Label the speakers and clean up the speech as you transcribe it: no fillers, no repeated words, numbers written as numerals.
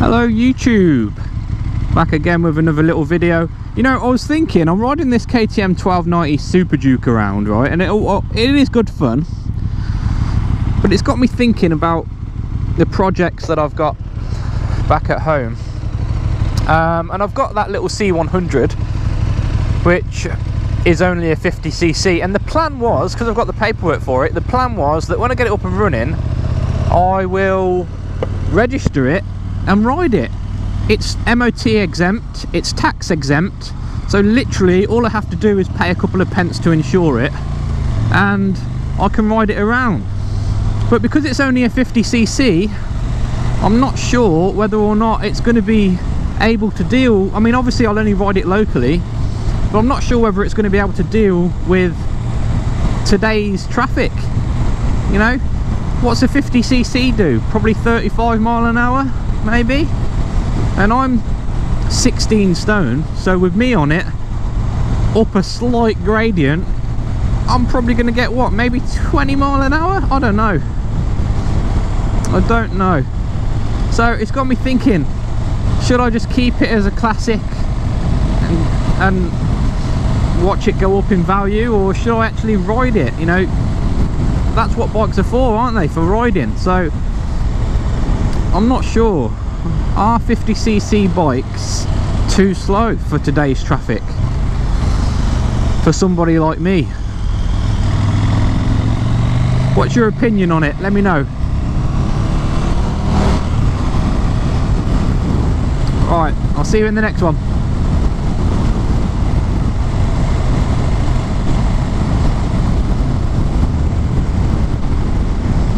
Speaker 1: Hello YouTube, back again with another little video. You know, I was thinking, I'm riding this KTM 1290 Superduke around, right, and it is good fun, but it's got me thinking about the projects that I've got back at home. And I've got that little C100, which is only a 50cc, and the plan was, because I've got the paperwork for it, the plan was that when I get it up and running, I will register it and ride it. It's MOT exempt, it's tax exempt, so literally all I have to do is pay a couple of pence to insure it and I can ride it around. But because it's only a 50cc, I'm not sure whether or not it's going to be able to deal. I mean, obviously I'll only ride it locally, but I'm not sure whether it's going to be able to deal with today's traffic. You know, what's a 50cc do? Probably 35 mile an hour, maybe. And I'm 16 stone, so with me on it, up a slight gradient, I'm probably going to get what, maybe 20 mile an hour? I don't know. I don't know. So it's got me thinking, should I just keep it as a classic and watch it go up in value, or should I actually ride it? You know, that's what bikes are for, aren't they? For riding. So I'm not sure. Are 50cc bikes too slow for today's traffic? For somebody like me? What's your opinion on it? Let me know. Alright, I'll see you in the next one.